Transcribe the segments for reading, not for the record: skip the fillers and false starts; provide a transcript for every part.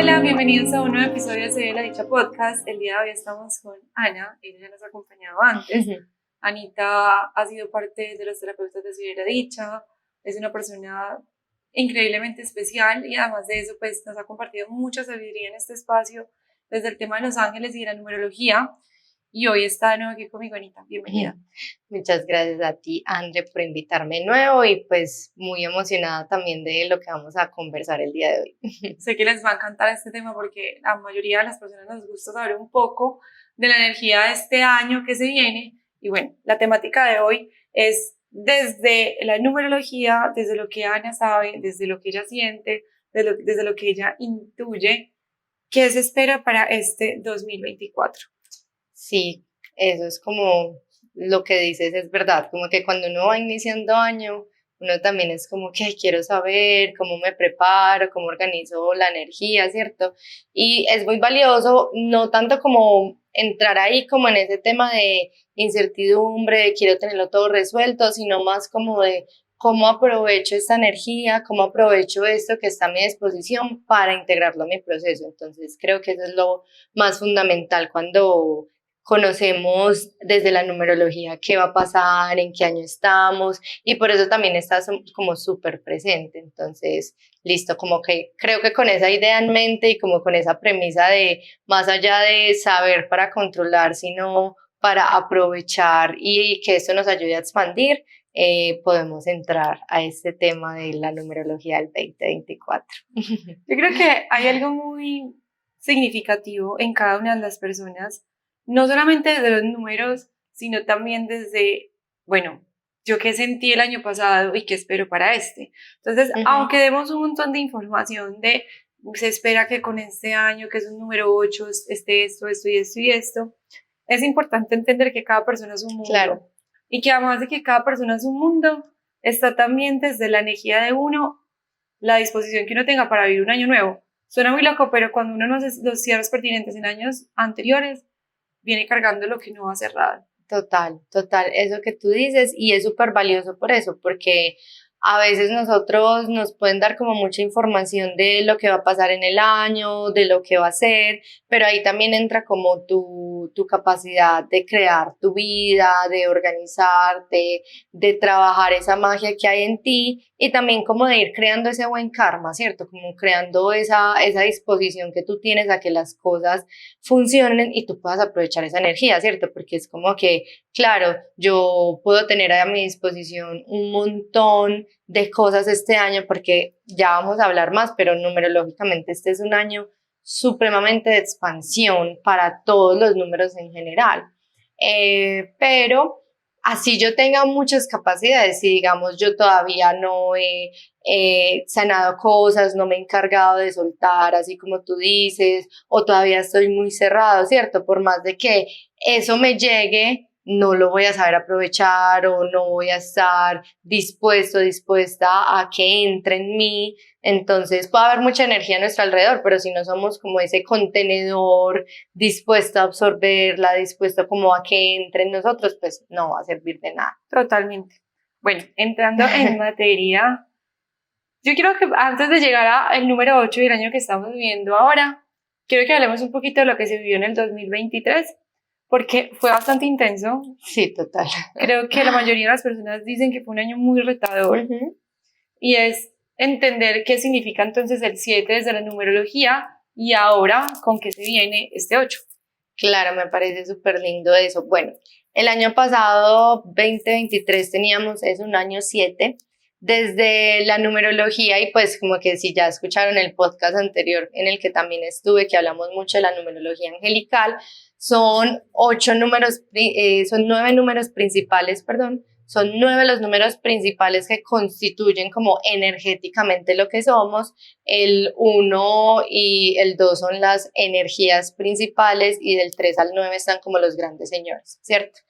Hola, bienvenidos a un nuevo episodio de Se Vive la Dicha Podcast. El día de hoy estamos con Ana, ella ya nos ha acompañado antes. Anita ha sido parte de los terapeutas de Se Vive la Dicha, es una persona increíblemente especial y además de eso pues nos ha compartido mucha sabiduría en este espacio desde el tema de los ángeles y de la numerología. Y hoy está de nuevo aquí conmigo, Anita. Bienvenida. Muchas gracias a ti, André, por invitarme de nuevo y pues muy emocionada también de lo que vamos a conversar el día de hoy. Sé que les va a encantar este tema porque a la mayoría de las personas nos gusta saber un poco de la energía de este año que se viene. Y bueno, la temática de hoy es desde la numerología, desde lo que Ana sabe, desde lo que ella siente, desde lo que ella intuye, qué se espera para este 2024. Sí, eso es como lo que dices, es verdad, como que cuando uno va iniciando año, uno también es como que "Ay, quiero saber cómo me preparo, cómo organizo la energía, ¿cierto? Y es muy valioso, no tanto como entrar ahí como en ese tema de incertidumbre, de quiero tenerlo todo resuelto, sino más como de cómo aprovecho esta energía, cómo aprovecho esto que está a mi disposición para integrarlo a mi proceso. Entonces creo que eso es lo más fundamental cuando conocemos desde la numerología qué va a pasar, en qué año estamos, y por eso también estás como súper presente. Entonces, listo, como que creo que con esa idea en mente y como con esa premisa de más allá de saber para controlar, sino para aprovechar y que esto nos ayude a expandir, podemos entrar a este tema de la numerología del 2024. Yo creo que hay algo muy significativo en cada una de las personas, no solamente desde los números, sino también desde, bueno, yo qué sentí el año pasado y qué espero para este. Entonces, aunque demos un montón de información de se espera que con este año, que es un número 8, esté esto, esto y esto y esto, es importante entender que cada persona es un mundo. Claro. Y que además de que cada persona es un mundo, está también desde la energía de uno la disposición que uno tenga para vivir un año nuevo. Suena muy loco, pero cuando uno no hace los cierres pertinentes en años anteriores, viene cargando lo que no ha cerrado. Total, total, eso que tú dices y es súper valioso por eso, porque a veces nosotros nos pueden dar como mucha información de lo que va a pasar en el año, de lo que va a ser, pero ahí también entra como tu capacidad de crear tu vida, de organizarte, de trabajar esa magia que hay en ti y también como de ir creando ese buen karma, ¿cierto? Como creando esa disposición que tú tienes a que las cosas funcionen y tú puedas aprovechar esa energía, ¿cierto? Porque es como que, claro, yo puedo tener a mi disposición un montón de cosas este año porque ya vamos a hablar más, pero numerológicamente este es un año supremamente de expansión para todos los números en general. Pero así yo tenga muchas capacidades y digamos yo todavía no he sanado cosas, no me he encargado de soltar, así como tú dices, o todavía estoy muy cerrado, ¿cierto? Por más de que eso me llegue, no lo voy a saber aprovechar o no voy a estar dispuesta a que entre en mí. Entonces puede haber mucha energía a nuestro alrededor, pero si no somos como ese contenedor dispuesto a absorberla, dispuesto como a que entre en nosotros, pues no va a servir de nada. Totalmente. Bueno, entrando en materia, yo quiero que antes de llegar al número 8 y el año que estamos viviendo ahora, quiero que hablemos un poquito de lo que se vivió en el 2023, porque fue bastante intenso. Sí, total. Creo que la mayoría de las personas dicen que fue un año muy retador y es entender qué significa entonces el 7 desde la numerología y ahora con qué se viene este 8. Claro, me parece súper lindo eso. Bueno, el año pasado, 2023, teníamos, es un año 7, desde la numerología y pues como que si ya escucharon el podcast anterior en el que también estuve, que hablamos mucho de la numerología angelical, son 8 números, son 9 números principales, perdón, son 9 los números principales que constituyen como energéticamente lo que somos. El 1 y el 2 son las energías principales y del 3 al 9 están como los grandes señores, ¿cierto?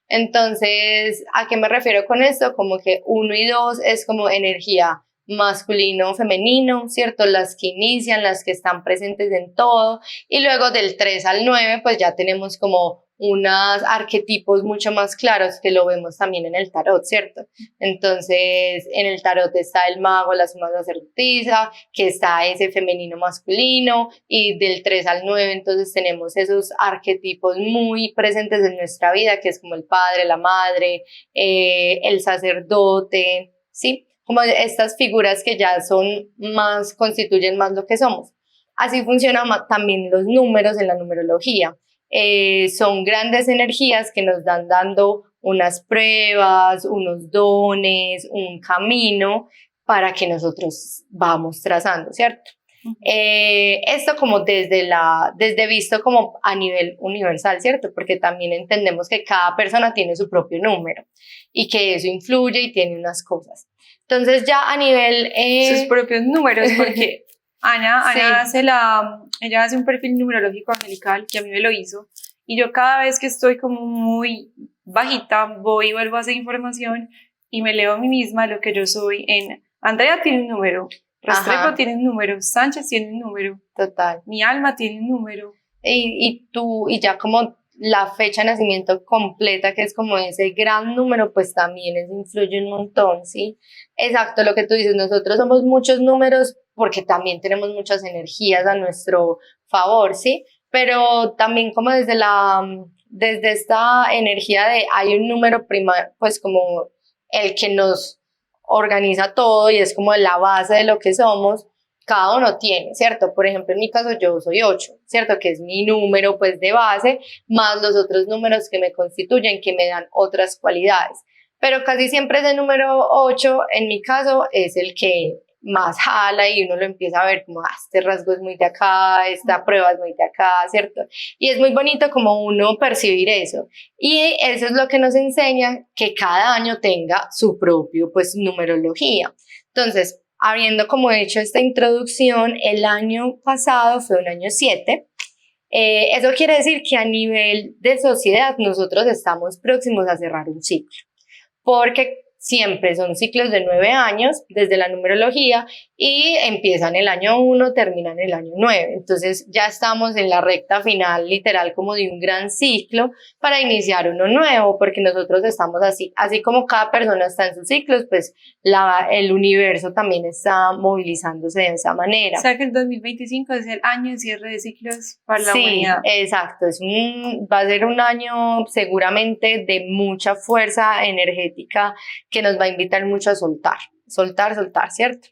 Entonces, ¿a qué me refiero con esto? Como que 1 y 2 es como energía masculino, femenino, ¿cierto? Las que inician, las que están presentes en todo, y luego del 3 al 9 pues ya tenemos como unos arquetipos mucho más claros que lo vemos también en el tarot, ¿cierto? Entonces, en el tarot está el mago, la suma sacerdotisa, que está ese femenino masculino, y del 3 al 9 entonces tenemos esos arquetipos muy presentes en nuestra vida, que es como el padre, la madre, el sacerdote, ¿sí? Como estas figuras que ya son más, constituyen más lo que somos. Así funcionan también los números en la numerología. Son grandes energías que nos dan dando unas pruebas, unos dones, un camino para que nosotros vamos trazando, ¿cierto? Esto como desde visto como a nivel universal, ¿cierto? Porque también entendemos que cada persona tiene su propio número y que eso influye y tiene unas cosas. Entonces ya a nivel... Sus propios números, porque Ana Sí. ella hace un perfil numerológico angelical que a mí me lo hizo, y yo cada vez que estoy como muy bajita voy y vuelvo a hacer información y me leo a mí misma lo que yo soy. En Andrea tiene un número, Restrepo Ajá, tiene un número, Sánchez tiene un número, total. mi alma tiene un número. Y ya como la fecha de nacimiento completa, que es como ese gran número, pues también eso influye un montón, ¿sí? Exacto, lo que tú dices, nosotros somos muchos números porque también tenemos muchas energías a nuestro favor, ¿sí? Pero también como desde esta energía de hay un número prima, pues como el que nos organiza todo y es como la base de lo que somos, cada uno tiene, ¿cierto? Por ejemplo, en mi caso yo soy 8, ¿cierto? Que es mi número pues de base, más los otros números que me constituyen, que me dan otras cualidades. Pero casi siempre ese número 8, en mi caso, es el que más jala y uno lo empieza a ver como, este rasgo es muy de acá, esta prueba es muy de acá, ¿cierto? Y es muy bonito como uno percibir eso. Y eso es lo que nos enseña que cada año tenga su propio, pues, numerología. Entonces, habiendo como hecho esta introducción, el año pasado fue un año 7. Eso quiere decir que a nivel de sociedad nosotros estamos próximos a cerrar un ciclo, porque siempre son ciclos de 9 años desde la numerología y empiezan el año 1, terminan el año 9. Entonces ya estamos en la recta final literal como de un gran ciclo para iniciar uno nuevo, porque nosotros estamos así como cada persona está en sus ciclos, pues el universo también está movilizándose de esa O manera. sea que el 2025 es el año de cierre de ciclos para la Sí, humanidad. exacto. Va a ser un año seguramente de mucha fuerza energética que nos va a invitar mucho a soltar, soltar, soltar, ¿cierto?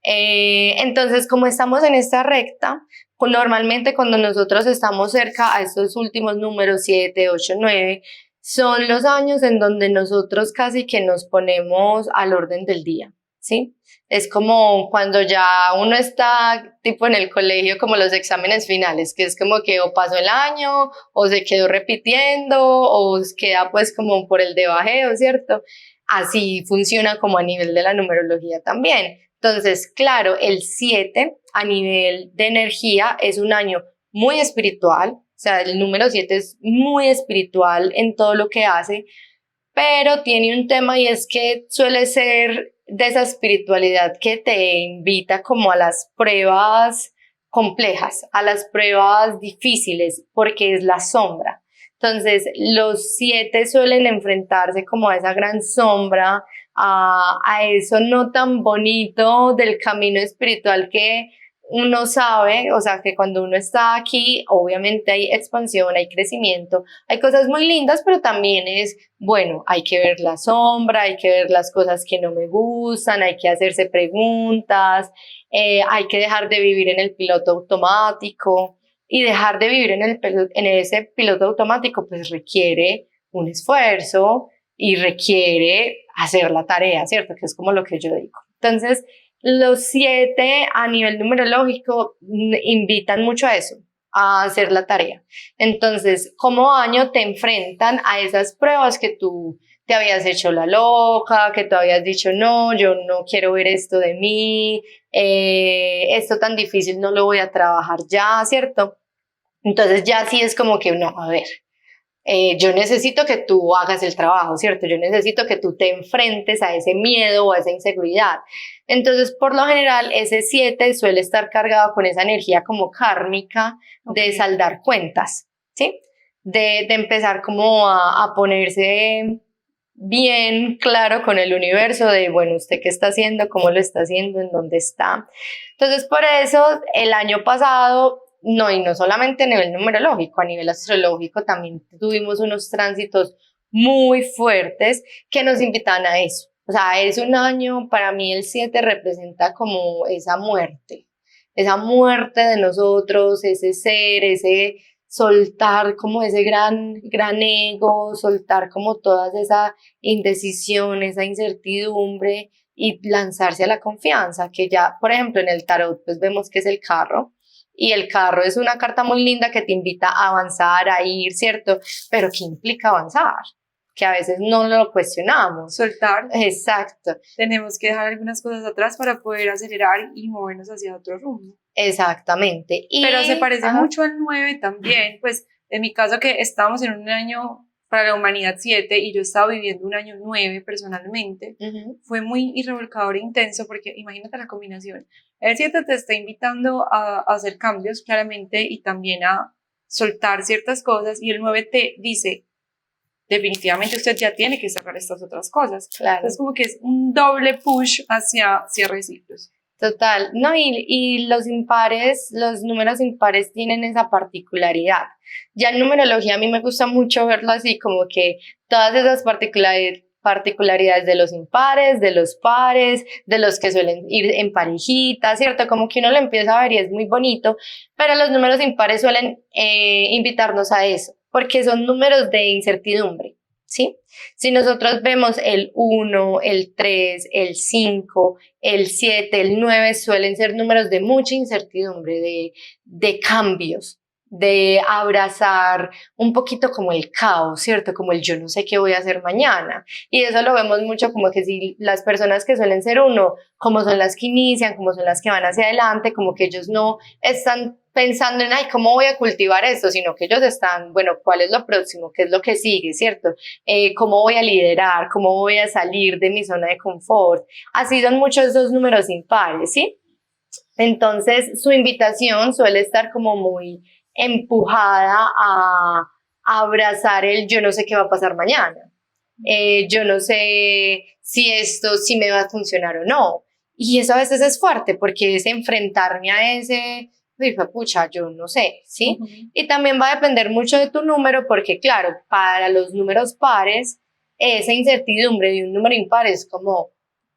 Entonces, como estamos en esta recta, normalmente cuando nosotros estamos cerca a estos últimos números 7, 8, 9, son los años en donde nosotros casi que nos ponemos al orden del día, ¿sí? Es como cuando ya uno está tipo en el colegio, como los exámenes finales, que es como que o pasó el año, o se quedó repitiendo, o queda pues como por el debajeo, ¿cierto? Así funciona como a nivel de la numerología también. Entonces, claro, el 7 a nivel de energía es un año muy espiritual, o sea, el número 7 es muy espiritual en todo lo que hace, pero tiene un tema y es que suele ser de esa espiritualidad que te invita como a las pruebas complejas, a las pruebas difíciles, porque es la sombra. Entonces, los 7 suelen enfrentarse como a esa gran sombra, a eso no tan bonito del camino espiritual que uno sabe, o sea, que cuando uno está aquí, obviamente hay expansión, hay crecimiento, hay cosas muy lindas, pero también es, bueno, hay que ver la sombra, hay que ver las cosas que no me gustan, hay que hacerse preguntas, hay que dejar de vivir en el piloto automático, y dejar de vivir en ese piloto automático pues requiere un esfuerzo y requiere hacer la tarea, ¿cierto? Que es como lo que yo digo. Entonces, los 7 a nivel numerológico invitan mucho a eso, a hacer la tarea. Entonces, como año te enfrentan a esas pruebas que tú te habías hecho la loca, que tú habías dicho, no, yo no quiero ver esto de mí, esto tan difícil no lo voy a trabajar ya, ¿cierto? Entonces ya sí es como que, no, a ver, yo necesito que tú hagas el trabajo, ¿cierto? Yo necesito que tú te enfrentes a ese miedo o a esa inseguridad. Entonces, por lo general, ese 7 suele estar cargado con esa energía como kármica de saldar cuentas, ¿sí? De empezar como a ponerse bien claro con el universo de, bueno, ¿usted qué está haciendo? ¿Cómo lo está haciendo? ¿En dónde está? Entonces, por eso, el año pasado, no, y no solamente a nivel numerológico, a nivel astrológico también tuvimos unos tránsitos muy fuertes que nos invitan a eso. O sea, es un año, para mí el 7 representa como esa muerte de nosotros, ese ser, ese soltar como ese gran ego, soltar como toda esa indecisión, esa incertidumbre y lanzarse a la confianza, que ya, por ejemplo, en el tarot, pues vemos que es el carro, y el carro es una carta muy linda que te invita a avanzar, a ir, ¿cierto? Pero ¿qué implica avanzar? Que a veces no lo cuestionamos. Soltar. Exacto. Tenemos que dejar algunas cosas atrás para poder acelerar y movernos hacia otro rumbo. Exactamente. Pero se parece mucho al 9 también, pues en mi caso que estábamos en un año para la humanidad 7 y yo estaba viviendo un año 9 personalmente, fue muy irrevolcador e intenso porque imagínate la combinación. El 7 te está invitando a hacer cambios claramente y también a soltar ciertas cosas y el 9 te dice, definitivamente usted ya tiene que sacar estas otras cosas. Claro. Entonces como que es un doble push hacia cierre de ciclos. Total, no, y los impares, los números impares tienen esa particularidad. Ya en numerología a mí me gusta mucho verlo así, como que todas esas particularidades de los impares, de los pares, de los que suelen ir en parejitas, ¿cierto? Como que uno lo empieza a ver y es muy bonito, pero los números impares suelen invitarnos a eso, porque son números de incertidumbre, ¿sí? Si nosotros vemos el 1, el 3, el 5, el 7, el 9, suelen ser números de mucha incertidumbre, de cambios, de abrazar un poquito como el caos, ¿cierto? Como el yo no sé qué voy a hacer mañana. Y eso lo vemos mucho como que si las personas que suelen ser 1, como son las que inician, como son las que van hacia adelante, como que ellos no están pensando en, ay, ¿cómo voy a cultivar esto? Sino que ellos están, bueno, ¿cuál es lo próximo? ¿Qué es lo que sigue? ¿Cierto? ¿Cómo voy a liderar? ¿Cómo voy a salir de mi zona de confort? Así son muchos esos números impares, ¿sí? Entonces, su invitación suele estar como muy empujada a abrazar el yo no sé qué va a pasar mañana. Yo no sé si esto sí me va a funcionar o no. Y eso a veces es fuerte porque es enfrentarme a ese pucha, yo no sé, ¿sí? Y también va a depender mucho de tu número porque, claro, para los números pares, esa incertidumbre de un número impar es como,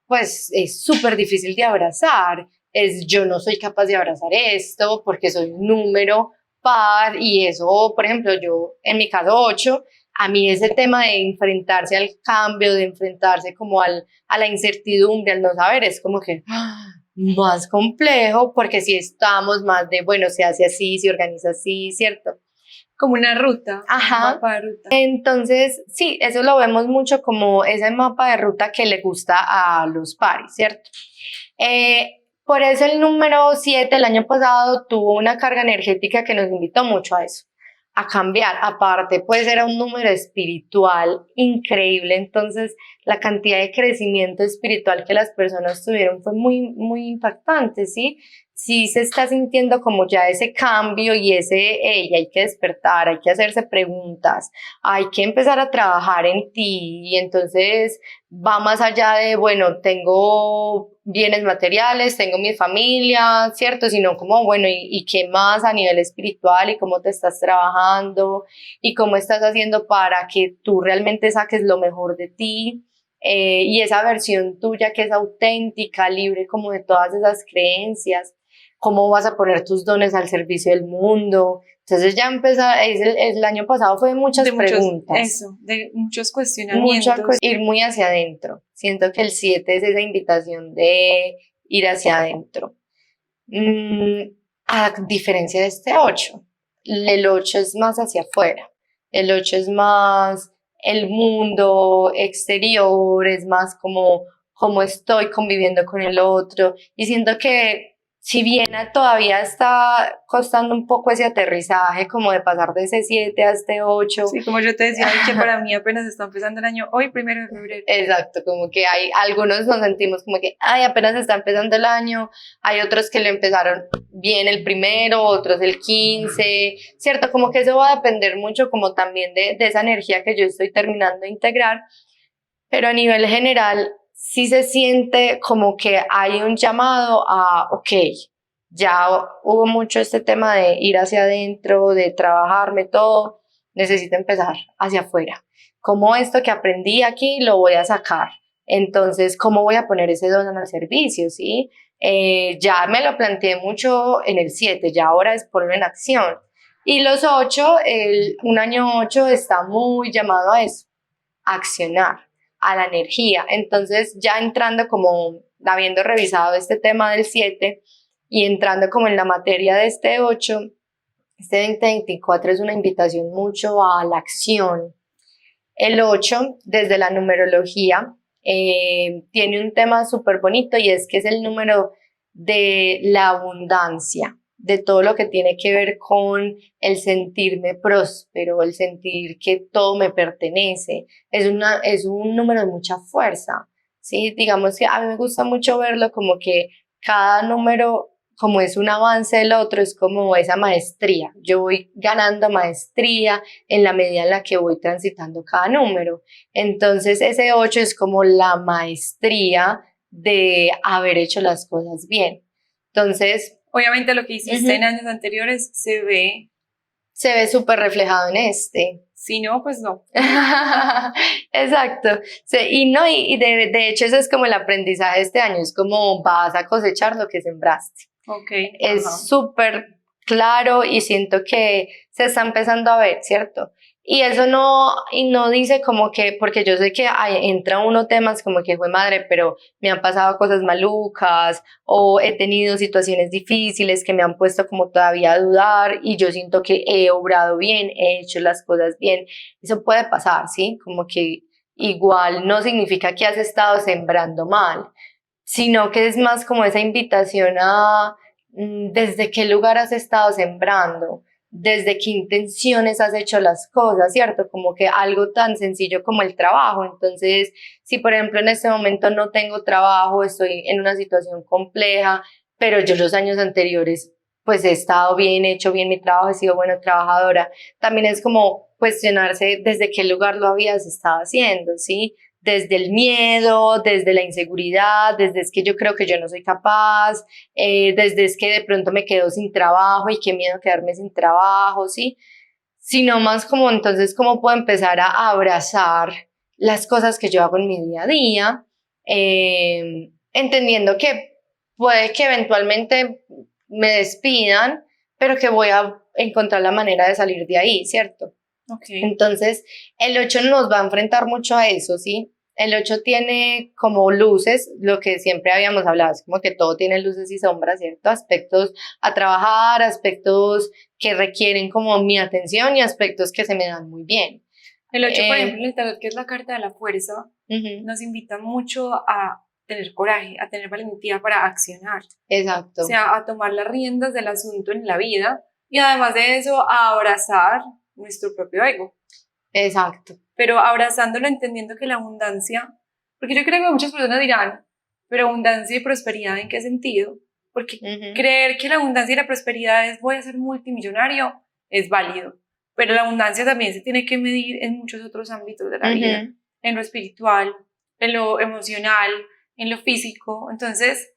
pues, es súper difícil de abrazar. Es yo no soy capaz de abrazar esto porque soy un número par y eso, por ejemplo, yo en mi caso 8, a mí ese tema de enfrentarse al cambio, de enfrentarse como a la incertidumbre, al no saber, es como que más complejo, porque si estamos más de, bueno, se hace así, se organiza así, ¿cierto? Como una ruta, ajá, un mapa de ruta. Entonces, sí, eso lo vemos mucho como ese mapa de ruta que le gusta a los pares, ¿cierto? Por eso el número 7 el año pasado tuvo una carga energética que nos invitó mucho a eso, a cambiar. Aparte, pues era un número espiritual increíble, entonces la cantidad de crecimiento espiritual que las personas tuvieron fue muy, muy impactante, ¿sí? Sí se está sintiendo como ya ese cambio y hay que despertar, hay que hacerse preguntas, hay que empezar a trabajar en ti y entonces va más allá de, bueno, tengo bienes materiales, tengo mi familia, ¿cierto? Sino como, bueno, ¿y qué más a nivel espiritual y cómo te estás trabajando y cómo estás haciendo para que tú realmente saques lo mejor de ti? Y esa versión tuya que es auténtica, libre como de todas esas creencias, cómo vas a poner tus dones al servicio del mundo. Entonces ya el año pasado fue de muchas preguntas. De muchos cuestionamientos. Ir muy hacia adentro. Siento que el 7 es esa invitación de ir hacia adentro. A diferencia de este 8, el 8 es más hacia afuera. El 8 es más el mundo exterior, es más como estoy conviviendo con el otro. Y siento que si bien todavía está costando un poco ese aterrizaje, como de pasar de ese 7 a este 8. Sí, como yo te decía, y que para mí apenas está empezando el año, hoy 1 de febrero. Exacto, como que hay algunos nos sentimos como que, ay, apenas está empezando el año, hay otros que lo empezaron bien el primero, otros el 15, ¿cierto? Como que eso va a depender mucho como también de esa energía que yo estoy terminando de integrar, pero a nivel general sí se siente como que hay un llamado a, ok, ya hubo mucho este tema de ir hacia adentro, de trabajarme todo, necesito empezar hacia afuera. ¿Cómo esto que aprendí aquí lo voy a sacar? Entonces, ¿cómo voy a poner ese don al servicio? ¿Sí? Ya me lo planteé mucho en el 7, ya ahora es ponerlo en acción. Y los 8, un año 8 está muy llamado a eso, a accionar, a la energía. Entonces, ya entrando como, habiendo revisado este tema del 7 y entrando como en la materia de este 8, este 2024 es una invitación mucho a la acción. El 8, desde la numerología, tiene un tema súper bonito y es que es el número de la abundancia, de todo lo que tiene que ver con el sentirme próspero, el sentir que todo me pertenece. Es un número de mucha fuerza, ¿sí? Digamos que a mí me gusta mucho verlo como que cada número, como es un avance del otro, es como esa maestría. Yo voy ganando maestría en la medida en la que voy transitando cada número. Entonces ese 8 es como la maestría de haber hecho las cosas bien. Entonces, Obviamente lo que hiciste en años anteriores se ve súper reflejado en este. Si no, pues no. Exacto. Sí, y no, y de hecho eso es como el aprendizaje de este año, es como vas a cosechar lo que sembraste. Ok. Es súper claro y siento que se está empezando a ver, ¿cierto? Y eso no, y no dice como que, porque yo sé que entra uno temas como que fue madre, pero me han pasado cosas malucas o he tenido situaciones difíciles que me han puesto como todavía a dudar y yo siento que he obrado bien, he hecho las cosas bien. Eso puede pasar, ¿sí? Como que igual no significa que has estado sembrando mal, sino que es más como esa invitación a desde qué lugar has estado sembrando, desde qué intenciones has hecho las cosas, ¿cierto? Como que algo tan sencillo como el trabajo. Entonces, si por ejemplo en este momento no tengo trabajo, estoy en una situación compleja, pero yo los años anteriores pues he estado bien, he hecho bien mi trabajo, he sido buena trabajadora, también es como cuestionarse desde qué lugar lo habías estado haciendo, ¿sí? Desde el miedo, desde la inseguridad, desde es que yo creo que yo no soy capaz, desde es que de pronto me quedo sin trabajo y qué miedo quedarme sin trabajo, ¿sí? Sino más como entonces cómo puedo empezar a abrazar las cosas que yo hago en mi día a día, entendiendo que puede que eventualmente me despidan, pero que voy a encontrar la manera de salir de ahí, ¿cierto? Okay. Entonces, el 8 nos va a enfrentar mucho a eso, ¿sí? El 8 tiene como luces, lo que siempre habíamos hablado, es como que todo tiene luces y sombras, ¿cierto? Aspectos a trabajar, aspectos que requieren como mi atención y aspectos que se me dan muy bien. El 8, por ejemplo, en el tarot, que es la carta de la fuerza, nos invita mucho a tener coraje, a tener valentía para accionar. Exacto. O sea, a tomar las riendas del asunto en la vida y además de eso, a abrazar nuestro propio ego. Exacto. Pero abrazándolo, entendiendo que la abundancia, porque yo creo que muchas personas dirán, pero abundancia y prosperidad, ¿en qué sentido? Porque creer que la abundancia y la prosperidad es voy a ser multimillonario es válido, pero la abundancia también se tiene que medir en muchos otros ámbitos de la vida, en lo espiritual, en lo emocional, en lo físico. Entonces,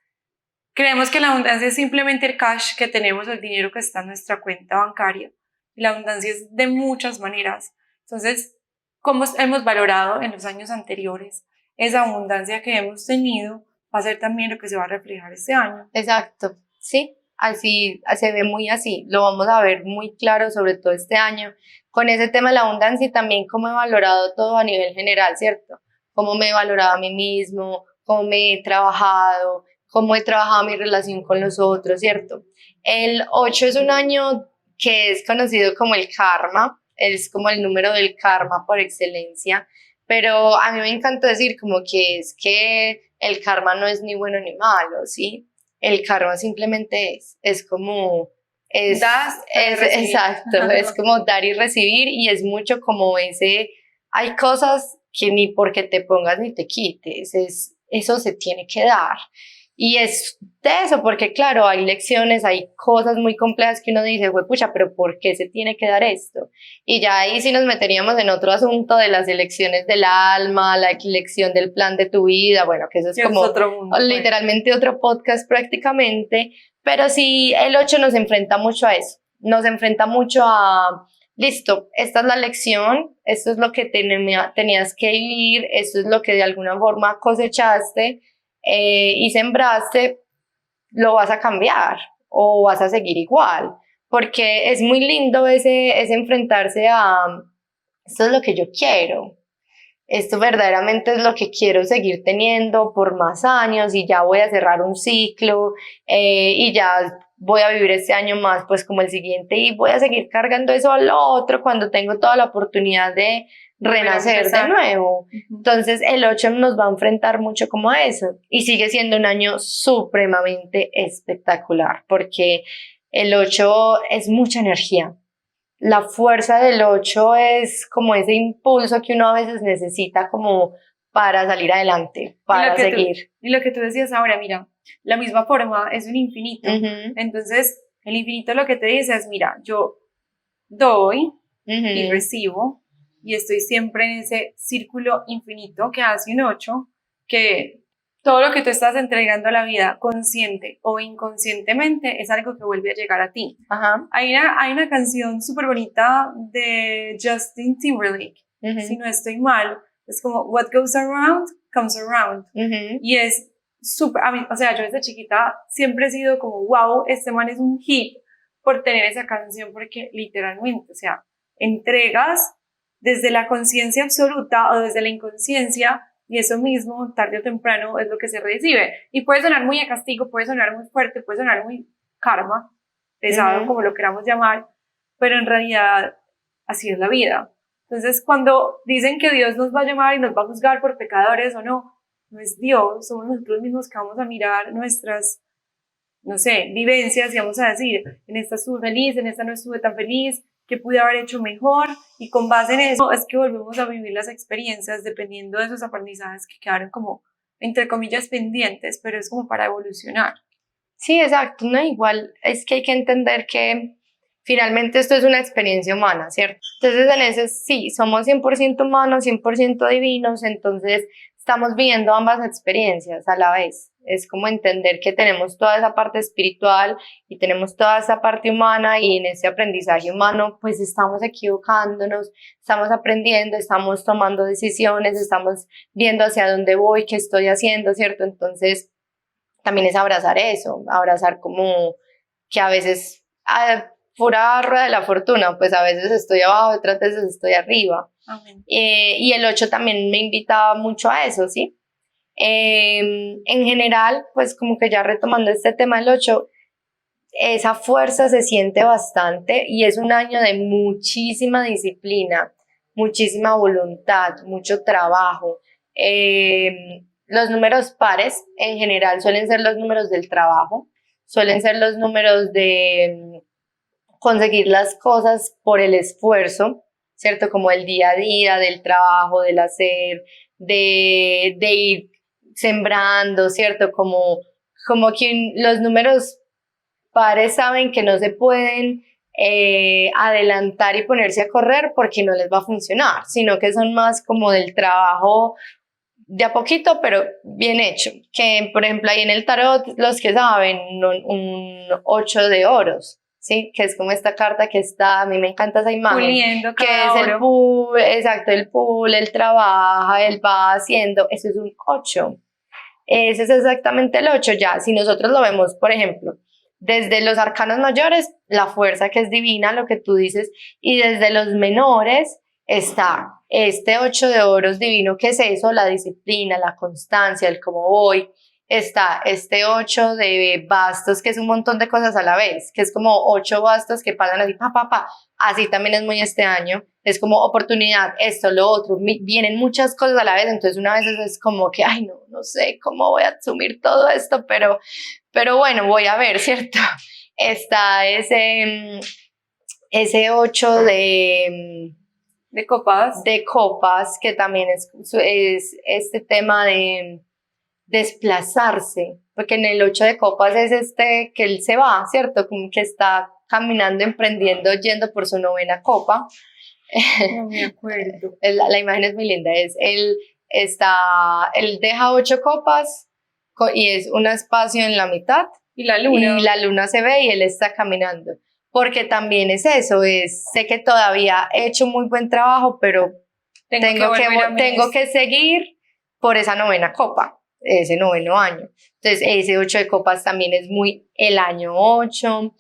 creemos que la abundancia es simplemente el cash que tenemos, el dinero que está en nuestra cuenta bancaria. Y la abundancia es de muchas maneras. Entonces, ¿cómo hemos valorado en los años anteriores esa abundancia que hemos tenido? Va a ser también lo que se va a reflejar este año. Exacto, sí, así se ve muy así, lo vamos a ver muy claro sobre todo este año con ese tema de la abundancia y también cómo he valorado todo a nivel general, ¿cierto? Cómo me he valorado a mí mismo, cómo me he trabajado, cómo he trabajado mi relación con los otros, ¿cierto? El 8 es un año que es conocido como el karma, es como el número del karma por excelencia, pero a mí me encanta decir como que es que el karma no es ni bueno ni malo, ¿sí? el karma simplemente es como, Das, recibir. exacto, es como dar y recibir y es mucho como hay cosas que ni porque te pongas ni te quites, eso se tiene que dar. Y es de eso, porque claro, hay lecciones, hay cosas muy complejas que uno dice, güey, pucha, pero ¿por qué se tiene que dar esto? Y ya ahí sí nos meteríamos en otro asunto de las elecciones del alma, la elección del plan de tu vida, bueno, que eso es como otro mundo, literalmente otro podcast prácticamente, pero sí el 8 nos enfrenta mucho a eso, nos enfrenta mucho a, listo, esta es la lección, esto es lo que tenías que vivir, esto es lo que de alguna forma cosechaste, y sembraste, lo vas a cambiar o vas a seguir igual, porque es muy lindo ese enfrentarse a, esto es lo que yo quiero, esto verdaderamente es lo que quiero seguir teniendo por más años y ya voy a cerrar un ciclo, y ya voy a vivir este año más pues como el siguiente y voy a seguir cargando eso al otro cuando tengo toda la oportunidad de renacer de nuevo. Entonces el 8 nos va a enfrentar mucho como a eso y sigue siendo un año supremamente espectacular porque el 8 es mucha energía. La fuerza del 8 es como ese impulso que uno a veces necesita como para salir adelante, para seguir. Y lo que tú decías ahora, mira, la misma forma es un infinito. Entonces, el infinito lo que te dice es, mira, yo doy y recibo y estoy siempre en ese círculo infinito que hace un 8, que todo lo que tú estás entregando a la vida, consciente o inconscientemente, es algo que vuelve a llegar a ti. Ajá. Hay una canción súper bonita de Justin Timberlake, si no estoy mal, es como What goes around, comes around. Y es súper, o sea, yo desde chiquita siempre he sido como, wow, este man es un hit por tener esa canción, porque literalmente, o sea, entregas desde la conciencia absoluta o desde la inconsciencia, y eso mismo, tarde o temprano, es lo que se recibe. Y puede sonar muy a castigo, puede sonar muy fuerte, puede sonar muy karma, pesado, como lo queramos llamar, pero en realidad así es la vida. Entonces, cuando dicen que Dios nos va a llamar y nos va a juzgar por pecadores o no, no es Dios, somos nosotros mismos que vamos a mirar nuestras, no sé, vivencias y vamos a decir, en esta estuve feliz, en esta no estuve tan feliz, qué pude haber hecho mejor, y con base en eso es que volvemos a vivir las experiencias dependiendo de esos aprendizajes que quedaron como, entre comillas, pendientes, pero es como para evolucionar. Sí, exacto, no, igual es que hay que entender que finalmente esto es una experiencia humana, ¿cierto? Entonces en ese sí, somos 100% humanos, 100% divinos, entonces estamos viviendo ambas experiencias a la vez. Es como entender que tenemos toda esa parte espiritual y tenemos toda esa parte humana y en ese aprendizaje humano pues estamos equivocándonos, estamos aprendiendo, estamos tomando decisiones, estamos viendo hacia dónde voy, qué estoy haciendo, ¿cierto? Entonces también es abrazar eso, abrazar como que a veces, pura rueda de la fortuna, pues a veces estoy abajo, otras veces estoy arriba. Y el 8 también me invitaba mucho a eso, ¿sí? En general, pues como que ya retomando este tema del 8, esa fuerza se siente bastante y es un año de muchísima disciplina, muchísima voluntad, mucho trabajo. Los números pares en general suelen ser los números del trabajo, suelen ser los números de conseguir las cosas por el esfuerzo, ¿cierto? Como el día a día, del trabajo, del hacer, de ir sembrando, ¿cierto? Como que los números pares saben que no se pueden adelantar y ponerse a correr porque no les va a funcionar, sino que son más como del trabajo de a poquito, pero bien hecho. Que, por ejemplo, ahí en el tarot, los que saben, un 8 de oros, ¿sí? Que es como esta carta que está, a mí me encanta esa imagen. Puliendo que cada es oro. El pool, exacto, el pool, él trabaja, él va haciendo, eso es un 8. Ese es exactamente el 8 ya. Si nosotros lo vemos, por ejemplo, desde los arcanos mayores, la fuerza que es divina, lo que tú dices, y desde los menores está este 8 de oros divino, que es eso, la disciplina, la constancia, el cómo voy. Está este 8 de bastos, que es un montón de cosas a la vez, que es como 8 bastos que pasan así, así también es muy este año, es como oportunidad, esto, lo otro, vienen muchas cosas a la vez, entonces una vez es como que, ay, no sé cómo voy a asumir todo esto, pero Pero bueno, voy a ver, ¿cierto? Está ese 8 De de copas, que también es este tema de desplazarse, porque en el 8 de copas es este que él se va, ¿cierto? Como que está caminando, emprendiendo, yendo por su novena copa. no me acuerdo. La imagen es muy linda, él deja 8 copas y es un espacio en la mitad Y la y luna. la luna se ve y él está caminando. Porque también es eso, sé que todavía he hecho muy buen trabajo, pero tengo que seguir por esa novena copa, ese noveno año. Entonces, ese 8 de copas también es muy el año 8.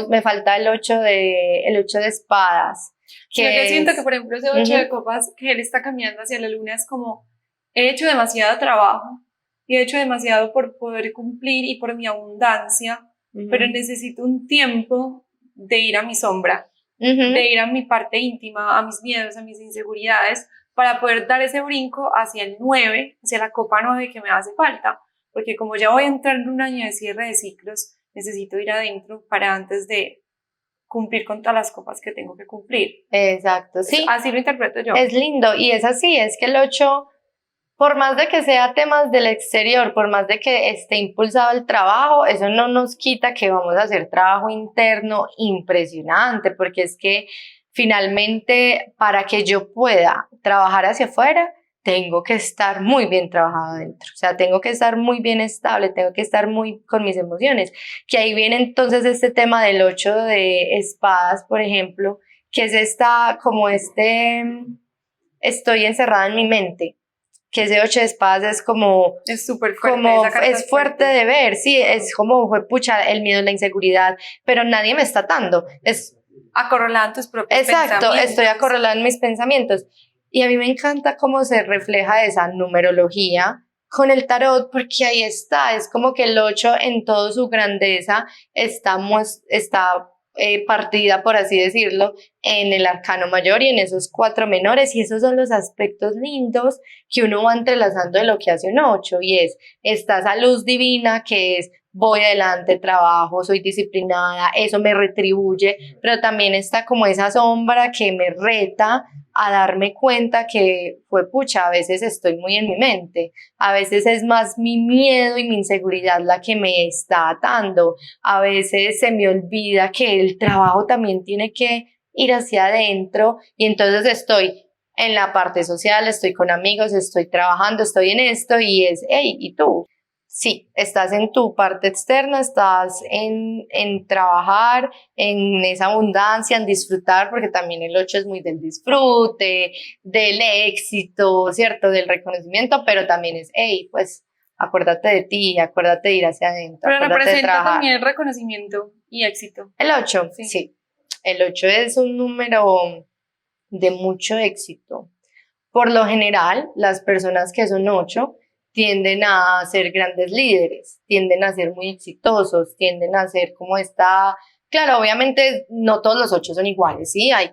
Me falta el 8 de espadas. Sino que siento que, por ejemplo, ese 8 de Ujú. copas que él está caminando hacia la luna es como, he hecho demasiado trabajo y he hecho demasiado por poder cumplir y por mi abundancia, pero necesito un tiempo de ir a mi sombra, de ir a mi parte íntima, a mis miedos, a mis inseguridades, para poder dar ese brinco hacia el 9, hacia la copa 9 que me hace falta, porque como ya voy a entrar en un año de cierre de ciclos, necesito ir adentro para antes de cumplir con todas las copas que tengo que cumplir. Exacto, sí. Así lo interpreto yo. Es lindo y es así, es que el 8, por más de que sea temas del exterior, por más de que esté impulsado el trabajo, eso no nos quita que vamos a hacer trabajo interno impresionante, porque es que finalmente para que yo pueda trabajar hacia afuera, tengo que estar muy bien trabajado adentro, o sea, tengo que estar muy bien estable, tengo que estar muy con mis emociones, que ahí viene entonces este tema del 8 de espadas, por ejemplo, que es estoy encerrada en mi mente, que ese 8 de espadas es como, es súper fuerte, es fuerte de ver, sí, es como, pucha, el miedo, la inseguridad, pero nadie me está atando, es acorralada en tus propios exacto, estoy acorralada en mis pensamientos, y a mí me encanta cómo se refleja esa numerología con el tarot, porque ahí está, es como que el 8 en toda su grandeza está partida, por así decirlo, en el arcano mayor y en esos 4 menores, y esos son los aspectos lindos que uno va entrelazando de lo que hace un 8, y está esa luz divina que es voy adelante, trabajo, soy disciplinada, eso me retribuye, pero también está como esa sombra que me reta a darme cuenta que fue pucha, a veces estoy muy en mi mente, a veces es más mi miedo y mi inseguridad la que me está atando, a veces se me olvida que el trabajo también tiene que ir hacia adentro y entonces estoy en la parte social, estoy con amigos, estoy trabajando, estoy en esto y hey, ¿y tú? Sí, estás en tu parte externa, estás en trabajar, en esa abundancia, en disfrutar, porque también el 8 es muy del disfrute, del éxito, ¿cierto? Del reconocimiento, pero también es, hey, pues acuérdate de ti, acuérdate de ir hacia adentro, pero acuérdate de representa trabajar. también reconocimiento y éxito. El 8, sí. Sí. El 8 es un número de mucho éxito. Por lo general, las personas que son 8 tienden a ser grandes líderes, tienden a ser muy exitosos, tienden a ser como claro, obviamente no todos los 8 son iguales, ¿sí? Es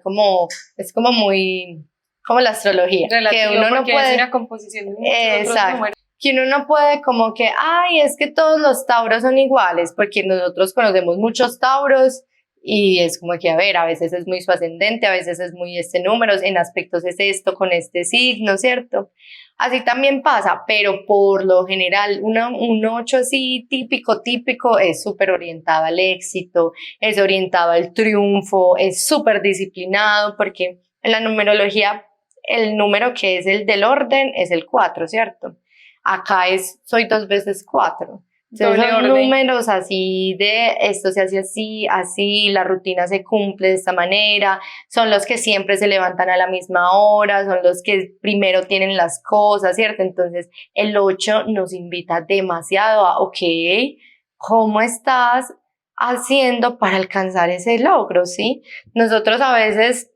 como muy, como la astrología, relativo, que uno no puede, es una composición de muchos exacto, otros números. Que uno no puede como que, ay, es que todos los tauros son iguales, porque nosotros conocemos muchos tauros y es como que, a ver, a veces es muy su ascendente, a veces es muy este número, en aspectos es esto con este signo, ¿cierto? Así también pasa, pero por lo general un 8 así típico es súper orientado al éxito, es orientado al triunfo, es súper disciplinado, porque en la numerología el número que es el del orden es el 4, ¿cierto? Acá soy 2 veces 4. Entonces son números así de esto se hace así, la rutina se cumple de esta manera, son los que siempre se levantan a la misma hora, son los que primero tienen las cosas, ¿cierto? Entonces el 8 nos invita demasiado a, ok, ¿cómo estás haciendo para alcanzar ese logro, sí? Nosotros a veces,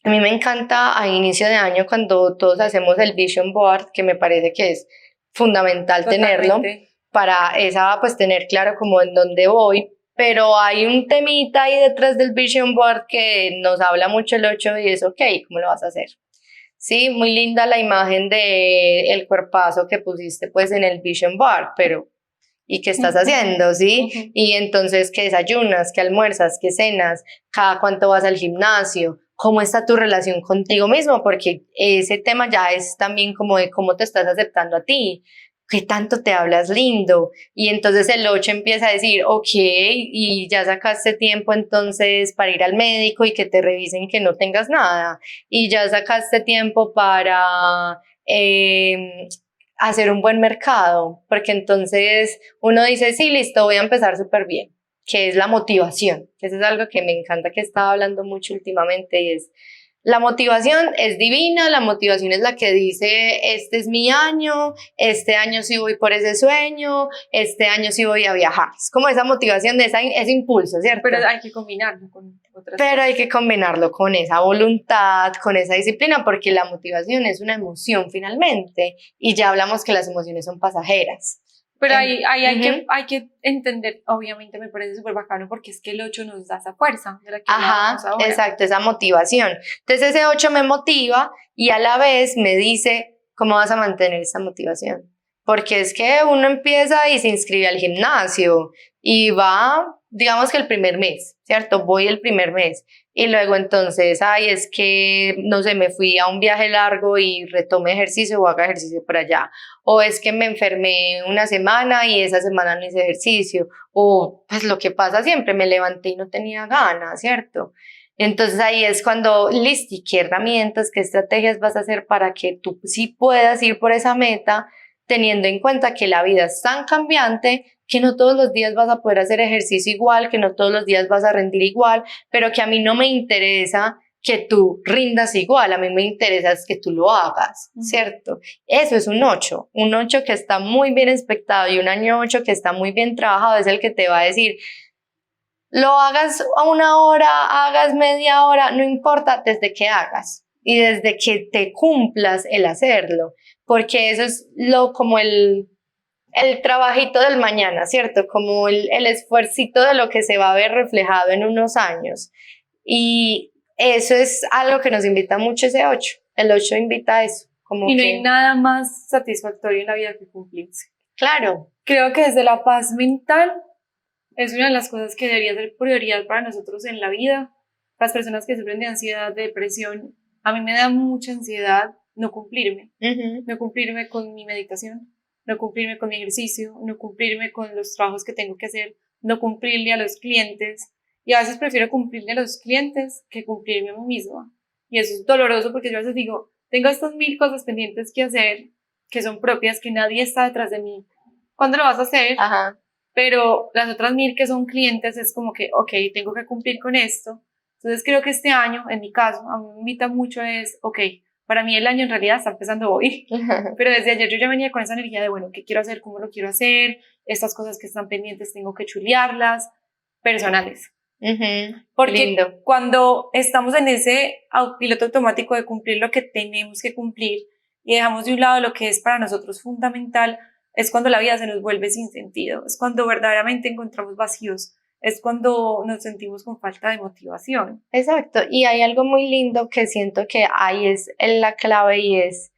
a mí me encanta a inicio de año cuando todos hacemos el vision board, que me parece que es fundamental tenerlo para pues tener claro como en dónde voy, pero hay un temita ahí detrás del vision board que nos habla mucho el 8 y es ok, ¿cómo lo vas a hacer? Sí, muy linda la imagen de el cuerpazo que pusiste pues en el vision board, pero ¿Y qué estás haciendo? ¿Sí? Y entonces, ¿qué desayunas? ¿Qué almuerzas? ¿Qué cenas? ¿Cada cuánto vas al gimnasio? ¿Cómo está tu relación contigo mismo? Porque ese tema ya es también como de cómo te estás aceptando a ti. ¿Qué tanto te hablas lindo? Y entonces el 8 empieza a decir, ok, y ya sacaste tiempo entonces para ir al médico y que te revisen que no tengas nada. Y ya sacaste tiempo para hacer un buen mercado, porque entonces uno dice, sí, listo, voy a empezar súper bien, que es la motivación, que eso es algo que me encanta que estaba hablando mucho últimamente y es, la motivación es divina, la motivación es la que dice, este es mi año, este año sí voy por ese sueño, este año sí voy a viajar. Es como esa motivación de ese impulso, ¿cierto? Pero hay que combinarlo con otras Pero cosas. hay que combinarlo con esa voluntad, con esa disciplina, porque la motivación es una emoción finalmente, y ya hablamos que las emociones son pasajeras. Pero ahí Ujú. hay que entender, obviamente me parece súper bacano porque es que el 8 nos da esa fuerza de la que Ajá, hablábamos ahora. exacto, esa motivación. Entonces ese 8 me motiva y a la vez me dice cómo vas a mantener esa motivación. Porque es que uno empieza y se inscribe al gimnasio y va, digamos que el primer mes, ¿cierto? Voy el primer mes y luego entonces, ay, es que, no sé, me fui a un viaje largo y retomé ejercicio o haga ejercicio por allá. O es que me enfermé una semana y esa semana no hice ejercicio. O pues lo que pasa siempre, me levanté y no tenía ganas, ¿cierto? Entonces ahí es cuando, listo, ¿y qué herramientas, qué estrategias vas a hacer para que tú sí puedas ir por esa meta, teniendo en cuenta que la vida es tan cambiante que no todos los días vas a poder hacer ejercicio igual, que no todos los días vas a rendir igual, pero que a mí no me interesa que tú rindas igual, a mí me interesa es que tú lo hagas, ¿cierto? Eso es un 8 que está muy bien expectado y un año 8 que está muy bien trabajado es el que te va a decir, lo hagas a una hora, hagas media hora, no importa desde que hagas y desde que te cumplas el hacerlo, porque eso es lo como el trabajito del mañana, ¿cierto? Como el esfuercito de lo que se va a ver reflejado en unos años. Y eso es algo que nos invita mucho ese 8. El 8 invita a eso, como Y no hay que, nada más satisfactorio en la vida que cumplirse. claro. Creo que desde la paz mental es una de las cosas que debería ser prioridad para nosotros en la vida. Las personas que sufren de ansiedad, de depresión, a mí me da mucha ansiedad no cumplirme. No cumplirme con mi meditación, no cumplirme con mi ejercicio, no cumplirme con los trabajos que tengo que hacer, no cumplirle a los clientes. Y a veces prefiero cumplirle a los clientes que cumplirme a mí misma. Y eso es doloroso porque yo a veces digo, tengo estas 1000 cosas pendientes que hacer, que son propias, que nadie está detrás de mí. ¿Cuándo lo vas a hacer? Ajá. Pero las otras 1000 que son clientes es como que, ok, tengo que cumplir con esto. Entonces creo que este año, en mi caso, a mí me invita mucho es, ok, para mí el año en realidad está empezando hoy, pero desde ayer yo ya venía con esa energía de, bueno, ¿qué quiero hacer? ¿Cómo lo quiero hacer? Estas cosas que están pendientes tengo que chulearlas, personales. Porque Lindo. cuando estamos en ese piloto automático de cumplir lo que tenemos que cumplir y dejamos de un lado lo que es para nosotros fundamental, es cuando la vida se nos vuelve sin sentido, es cuando verdaderamente encontramos vacíos, es cuando nos sentimos con falta de motivación. Exacto. Y hay algo muy lindo que siento que ahí es la clave y es,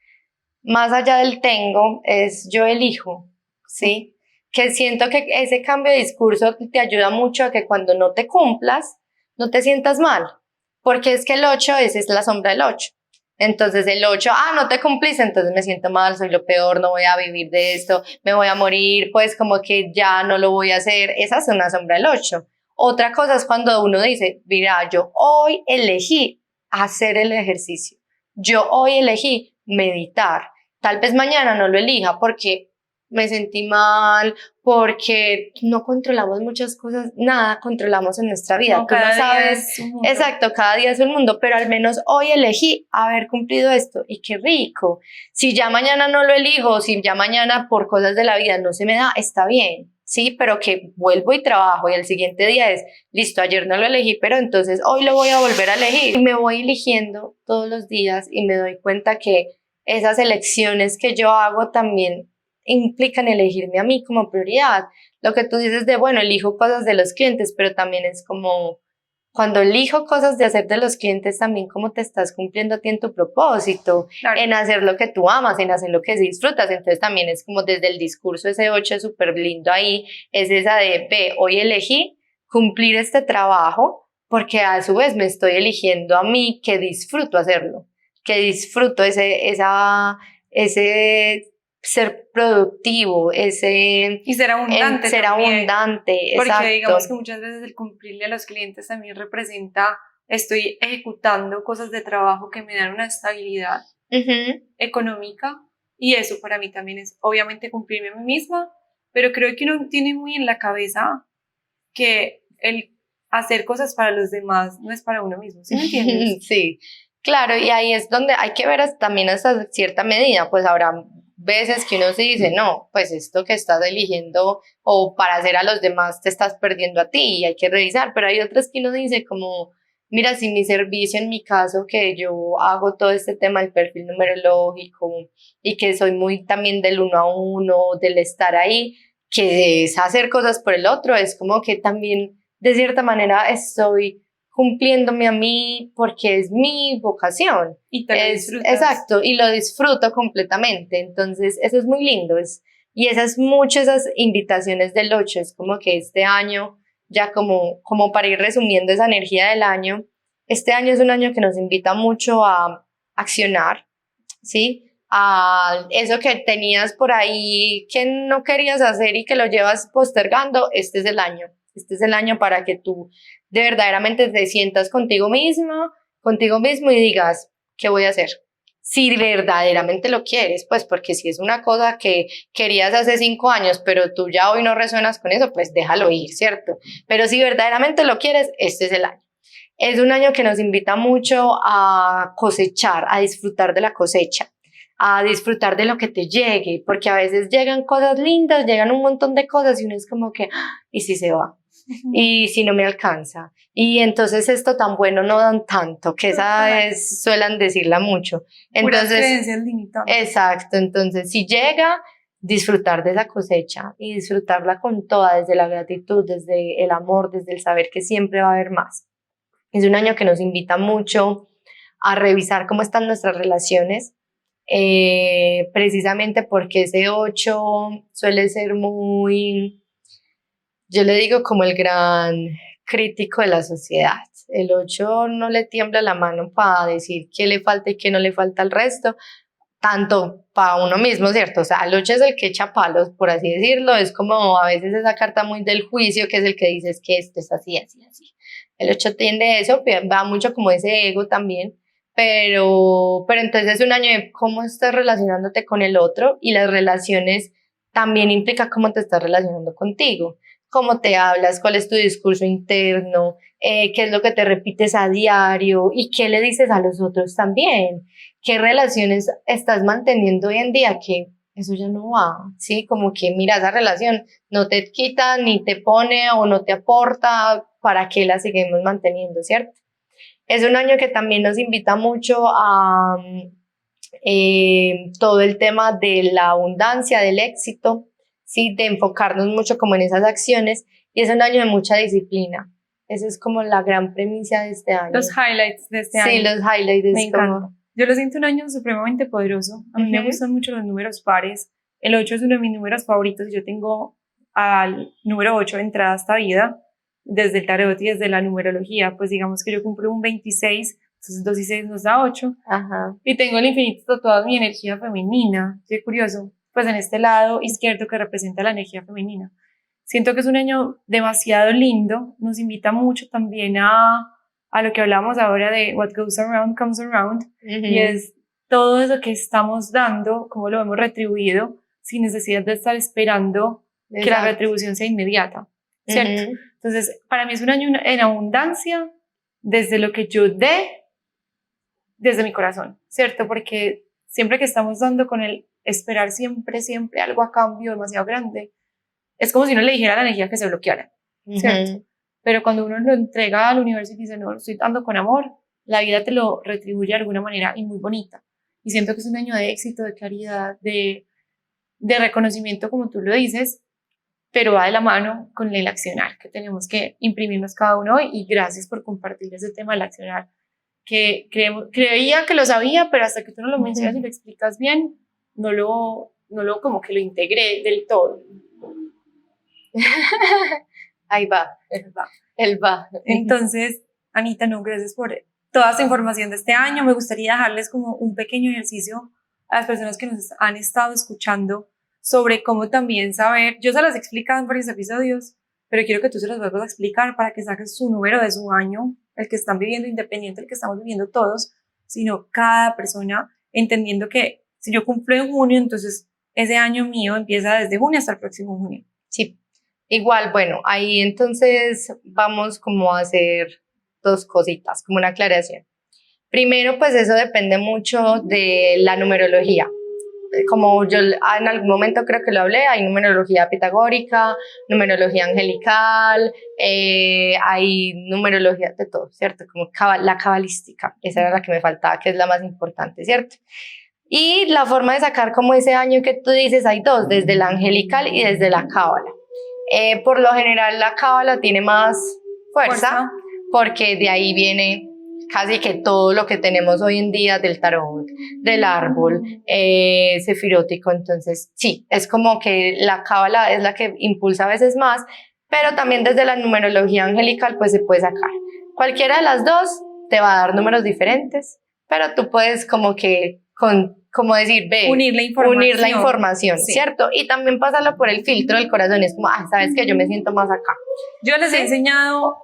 más allá del tengo, es yo elijo, ¿sí? Que siento que ese cambio de discurso te ayuda mucho a que cuando no te cumplas, no te sientas mal, porque es que el 8, esa es la sombra del 8. Entonces el 8, no te cumpliste, entonces me siento mal, soy lo peor, no voy a vivir de esto, me voy a morir, pues como que ya no lo voy a hacer. Esa es una sombra del 8. Otra cosa es cuando uno dice, mira, yo hoy elegí hacer el ejercicio, yo hoy elegí meditar. Tal vez mañana no lo elija porque me sentí mal, porque no controlamos muchas cosas, nada controlamos en nuestra vida. No, Tú no cada día sabes, es un mundo. exacto, cada día es un mundo, pero al menos hoy elegí haber cumplido esto y qué rico. Si ya mañana no lo elijo, si ya mañana por cosas de la vida no se me da, está bien. Sí, pero que vuelvo y trabajo y el siguiente día es, listo, ayer no lo elegí, pero entonces hoy lo voy a volver a elegir. Y me voy eligiendo todos los días y me doy cuenta que esas elecciones que yo hago también implican elegirme a mí como prioridad. Lo que tú dices de, bueno, elijo cosas de los clientes, pero también es como cuando elijo cosas de hacer de los clientes, también cómo te estás cumpliendo a ti en tu propósito, Claro. en hacer lo que tú amas, en hacer lo que disfrutas. Entonces también es como desde el discurso, ese 8 es súper lindo ahí, es esa de, ve, hoy elegí cumplir este trabajo porque a su vez me estoy eligiendo a mí que disfruto hacerlo, que disfruto ese ser productivo, ese Y ser abundante ser también. abundante, Porque exacto. digamos que muchas veces el cumplirle a los clientes también representa, estoy ejecutando cosas de trabajo que me dan una estabilidad económica, y eso para mí también es obviamente cumplirme a mí misma, pero creo que uno tiene muy en la cabeza que el hacer cosas para los demás no es para uno mismo, ¿sí me entiendes? Sí, claro, y ahí es donde hay que ver también hasta cierta medida, pues habrá veces que uno se dice, no, pues esto que estás eligiendo o para hacer a los demás te estás perdiendo a ti y hay que revisar, pero hay otras que uno dice como, mira, si mi servicio en mi caso, que yo hago todo este tema del perfil numerológico y que soy muy también del uno a uno, del estar ahí, que es hacer cosas por el otro, es como que también de cierta manera estoy cumpliéndome a mí porque es mi vocación. Y te lo disfrutas. Exacto, y lo disfruto completamente. Entonces, eso es muy lindo. Y esas muchas esas invitaciones del 8 es como que este año, ya como para ir resumiendo esa energía del año, este año es un año que nos invita mucho a accionar, ¿sí? A eso que tenías por ahí que no querías hacer y que lo llevas postergando, este es el año. Este es el año para que tú de verdaderamente te sientas contigo misma, contigo mismo y digas, ¿qué voy a hacer? Si verdaderamente lo quieres, pues porque si es una cosa que querías hace 5 años, pero tú ya hoy no resuenas con eso, pues déjalo ir, ¿cierto? Pero si verdaderamente lo quieres, este es el año. Es un año que nos invita mucho a cosechar, a disfrutar de la cosecha, a disfrutar de lo que te llegue, porque a veces llegan cosas lindas, llegan un montón de cosas y uno es como que, ¿y si se va? Y si no me alcanza. Y entonces esto tan bueno no dan tanto, que esa es, suelen decirla mucho. Puras Entonces, creencias limitantes. exacto, entonces si llega, disfrutar de esa cosecha y disfrutarla con toda, desde la gratitud, desde el amor, desde el saber que siempre va a haber más. Es un año que nos invita mucho a revisar cómo están nuestras relaciones, precisamente porque ese 8 suele ser muy, yo le digo como el gran crítico de la sociedad. El 8 no le tiembla la mano para decir qué le falta y qué no le falta al resto, tanto para uno mismo, ¿cierto? O sea, el 8 es el que echa palos, por así decirlo, es como a veces esa carta muy del juicio, que es el que dice es que esto es así, así, así. El 8 tiende a eso, va mucho como ese ego también, pero entonces es un año de cómo estás relacionándote con el otro y las relaciones también implica cómo te estás relacionando contigo, cómo te hablas, cuál es tu discurso interno, qué es lo que te repites a diario y qué le dices a los otros también, qué relaciones estás manteniendo hoy en día que eso ya no va, ¿sí? Como que mira, esa relación no te quita ni te pone o no te aporta, ¿para qué la seguimos manteniendo, cierto? Es un año que también nos invita mucho a todo el tema de la abundancia, del éxito, ¿sí? De enfocarnos mucho como en esas acciones y es un año de mucha disciplina. Esa es como la gran premisa de este año. Los highlights de este año. Sí, los highlights. Me encanta. Yo lo siento un año supremamente poderoso. A mí me gustan mucho los números pares. El 8 es uno de mis números favoritos. Yo tengo al número 8 de entrada a esta vida, desde el tarot y desde la numerología. Pues digamos que yo cumplo un 26, entonces 2 y 6 nos da 8. Ajá. Y tengo el infinito tatuado en mi energía femenina. Qué curioso. Pues en este lado izquierdo que representa la energía femenina. Siento que es un año demasiado lindo. Nos invita mucho también a lo que hablamos ahora de what goes around comes around, y es todo eso que estamos dando, cómo lo hemos retribuido, sin necesidad de estar esperando que la retribución sea inmediata, ¿cierto? Entonces, para mí es un año en abundancia, desde lo que yo dé, desde mi corazón, ¿cierto? Porque siempre que estamos dando con el esperar siempre, siempre algo a cambio demasiado grande, es como si uno le dijera a la energía que se bloqueara, ¿cierto? Pero cuando uno lo entrega al universo y dice, no, lo estoy dando con amor, la vida te lo retribuye de alguna manera y muy bonita. Y siento que es un año de éxito, de claridad, de reconocimiento, como tú lo dices, pero va de la mano con el accionar, que tenemos que imprimirnos cada uno hoy, y gracias por compartir ese tema del accionar, que creía que lo sabía, pero hasta que tú no lo mencionas y lo explicas bien, no lo como que lo integré del todo. Ahí va, él va. Entonces, Anita, no, gracias por toda esta información de este año. Me gustaría dejarles como un pequeño ejercicio a las personas que nos han estado escuchando sobre cómo también saber, yo se las he explicado en varios episodios, pero quiero que tú se los vuelvas a explicar para que saques su número de su año, el que están viviendo, independiente del que estamos viviendo todos, sino cada persona, entendiendo que si yo cumplo en junio, entonces ese año mío empieza desde junio hasta el próximo junio. Sí, igual, bueno, ahí entonces vamos como a hacer dos cositas, como una aclaración. Primero, pues eso depende mucho de la numerología. Como yo en algún momento creo que lo hablé, hay numerología pitagórica, numerología angelical, hay numerología de todo, ¿cierto? Como la cabalística, esa era la que me faltaba, que es la más importante, ¿cierto? Y la forma de sacar como ese año que tú dices, hay dos, desde la angelical y desde la cábala. Por lo general la cábala tiene más fuerza porque de ahí viene casi que todo lo que tenemos hoy en día del tarot, del árbol, sefirótico. Entonces, sí, es como que la cábala es la que impulsa a veces más, pero también desde la numerología angelical pues se puede sacar. Cualquiera de las dos te va a dar números diferentes, pero tú puedes como que, como decir, unir la información, sí. ¿Cierto? Y también pasarlo por el filtro del corazón. Es como, sabes que yo me siento más acá. Yo les he enseñado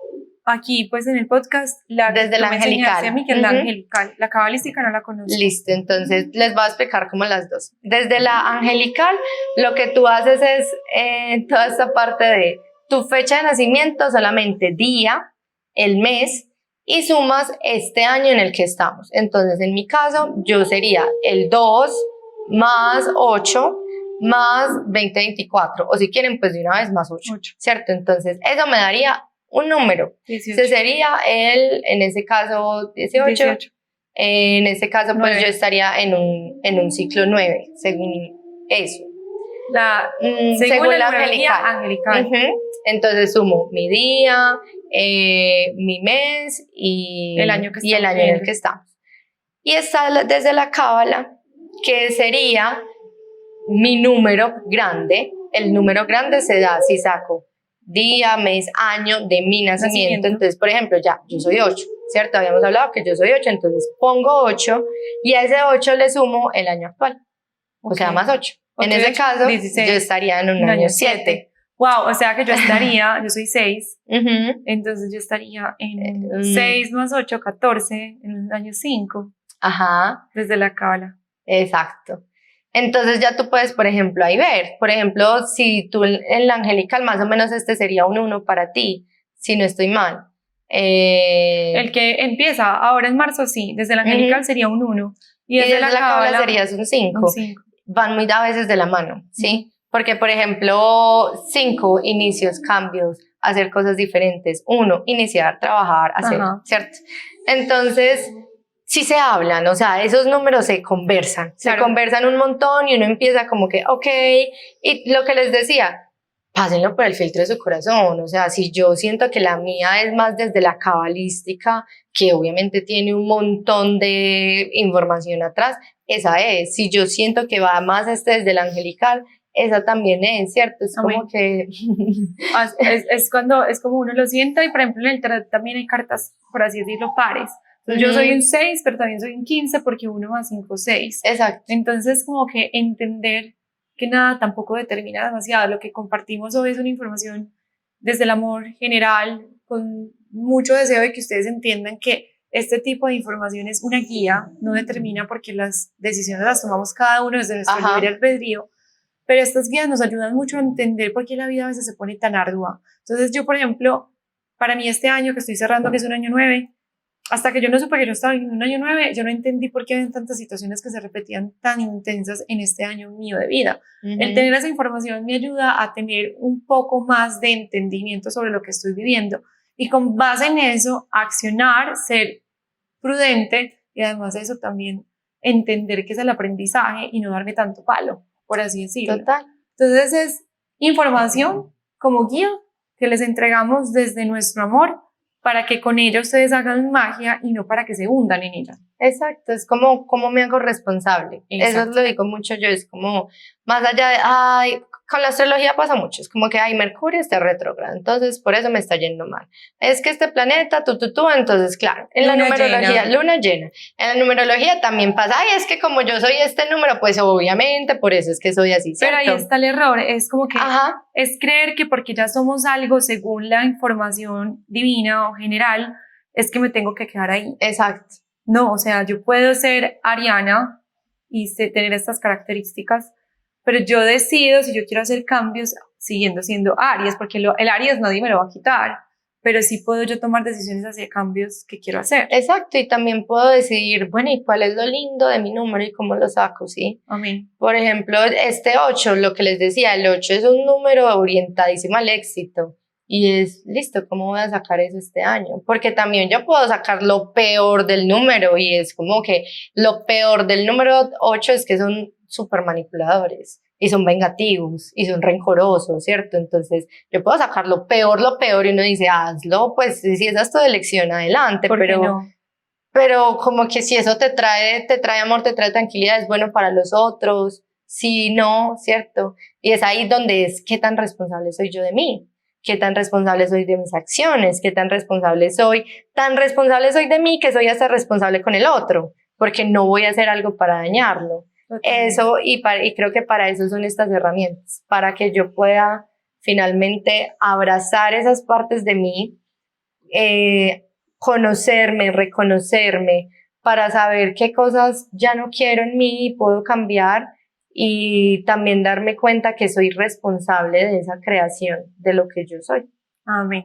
aquí, pues en el podcast, desde la angelical. A mí, que es la angelical. La cabalística no la conozco. Listo, entonces les voy a explicar como las dos. Desde la angelical, lo que tú haces es toda esta parte de tu fecha de nacimiento, solamente día, el mes, y sumas este año en el que estamos. Entonces, en mi caso, yo sería el 2 más 8 más 2024, o si quieren, pues de una vez más 8. ¿Cierto? Entonces, eso me daría un número. 18. Ese sería en ese caso, 18. En ese caso, 9. Pues yo estaría en un ciclo 9, según eso. Según la angelical. Entonces sumo mi día, mi mes y el año en el que estamos. Y está desde la cábala, que sería mi número grande. El número grande se da si saco día, mes, año de mi nacimiento. Entonces, por ejemplo, yo soy 8, ¿cierto? Habíamos hablado que yo soy 8, entonces pongo 8 y a ese 8 le sumo el año actual. O sea, más 8. En ese caso, 16. Yo estaría en un año 7. Wow, o sea que yo soy 6, entonces yo estaría en 6 más 8, 14, en un año 5. Ajá. Desde la cábala. Exacto. Entonces ya tú puedes, por ejemplo, ahí ver, por ejemplo, si tú en la angelical, más o menos este sería un 1 para ti, si no estoy mal. El que empieza ahora en marzo, sí, desde la angelical sería un 1. Y desde la cábala serías un 5. Van muy a veces de la mano, ¿sí? Porque, por ejemplo, 5, inicios, cambios, hacer cosas diferentes. 1, iniciar, trabajar, hacer, ¿cierto? Entonces, sí se hablan, o sea, esos números se conversan, se conversan un montón y uno empieza como que, ok, y lo que les decía, pásenlo por el filtro de su corazón, o sea, si yo siento que la mía es más desde la cabalística, que obviamente tiene un montón de información atrás, esa es. Si yo siento que va más desde la angelical, esa también es, ¿cierto? Es como que... es como uno lo sienta, y por ejemplo en el tarot también hay cartas, por así decirlo, pares. Entonces, yo soy un 6, pero también soy un 15 porque 1 más 5, 6. Exacto. Entonces, como que entender que nada tampoco determina demasiado. Lo que compartimos hoy es una información desde el amor general, con mucho deseo de que ustedes entiendan que este tipo de información es una guía, no determina, porque las decisiones las tomamos cada uno desde nuestro libre albedrío, pero estas guías nos ayudan mucho a entender por qué la vida a veces se pone tan ardua. Entonces yo, por ejemplo, para mí este año que estoy cerrando, que es un año 9, hasta que yo no supe que yo estaba en un año 9, yo no entendí por qué había tantas situaciones que se repetían tan intensas en este año mío de vida. El tener esa información me ayuda a tener un poco más de entendimiento sobre lo que estoy viviendo, y con base en eso accionar, ser prudente, y además de eso también entender que es el aprendizaje y no darme tanto palo, por así decirlo. Total. Entonces es información como guía que les entregamos desde nuestro amor para que con ella ustedes hagan magia y no para que se hundan en ella. Exacto, es como me hago responsable. Exacto. Eso lo digo mucho yo, es como, más allá de, ay, con la astrología pasa mucho, es como que, ay, Mercurio está retrógrado, entonces por eso me está yendo mal. Es que este planeta, entonces claro, en la Luna numerología, llena. luna llena, en la numerología también pasa, ay, es que como yo soy este número, pues obviamente por eso es que soy así, ¿cierto? Pero ahí está el error, es como que Ajá, es creer que porque ya somos algo según la información divina o general, es que me tengo que quedar ahí. exacto. No, o sea, yo puedo ser ariana y tener estas características, pero yo decido si yo quiero hacer cambios siguiendo siendo Aries, porque el Aries nadie me lo va a quitar, pero sí puedo yo tomar decisiones hacia cambios que quiero hacer. Exacto, y también puedo decidir, bueno, ¿y cuál es lo lindo de mi número y cómo lo saco, sí? Amén. Por ejemplo, este 8, lo que les decía, el 8 es un número orientadísimo al éxito. Y es, listo, ¿cómo voy a sacar eso este año? Porque también yo puedo sacar lo peor del número y es como que lo peor del número 8 es que son súper manipuladores y son vengativos y son rencorosos, ¿cierto? Entonces yo puedo sacar lo peor y uno dice, hazlo, pues si esa es tu elección, adelante, ¿Por qué pero... no? Pero como que si eso te trae amor, te trae tranquilidad, es bueno para los otros, si no, ¿cierto? Y es ahí donde es qué tan responsable soy yo de mí, qué tan responsable soy de mis acciones, qué tan responsable soy de mí que soy hasta responsable con el otro, porque no voy a hacer algo para dañarlo. Totalmente. Eso, y creo que para eso son estas herramientas, para que yo pueda finalmente abrazar esas partes de mí, conocerme, reconocerme, para saber qué cosas ya no quiero en mí y puedo cambiar, y también darme cuenta que soy responsable de esa creación, de lo que yo soy. Amén.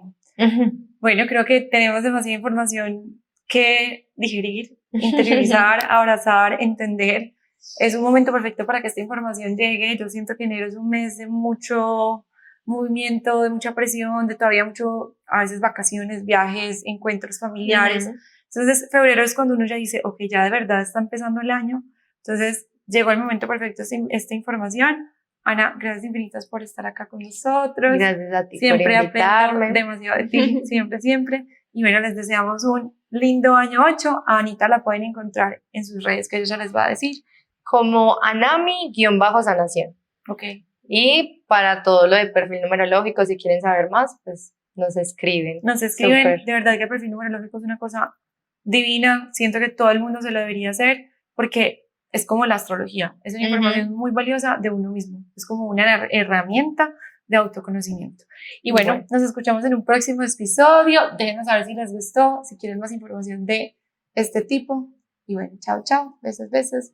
Bueno, creo que tenemos demasiada información que digerir, interiorizar, abrazar, entender. Es un momento perfecto para que esta información llegue. Yo siento que enero es un mes de mucho movimiento, de mucha presión, de todavía mucho, a veces vacaciones, viajes, encuentros familiares. Entonces, febrero es cuando uno ya dice, ok, ya de verdad está empezando el año. Entonces, llegó el momento perfecto esta información. Ana, gracias infinitas por estar acá con nosotros. Gracias a ti Siempre por invitarme. aprendo demasiado de ti, siempre, siempre. Y bueno, les deseamos un lindo año 8. A Anita la pueden encontrar en sus redes, que ella ya les va a decir. Como Anami-sanación. Ok. Y para todo lo de perfil numerológico, si quieren saber más, pues nos escriben. Nos escriben. Súper. De verdad que el perfil numerológico es una cosa divina. Siento que todo el mundo se lo debería hacer porque es como la astrología. Es una información muy valiosa de uno mismo. Es como una herramienta de autoconocimiento. Y bueno, nos escuchamos en un próximo episodio. Déjenos saber si les gustó, si quieren más información de este tipo. Y bueno, chao, chao. Besos, besos.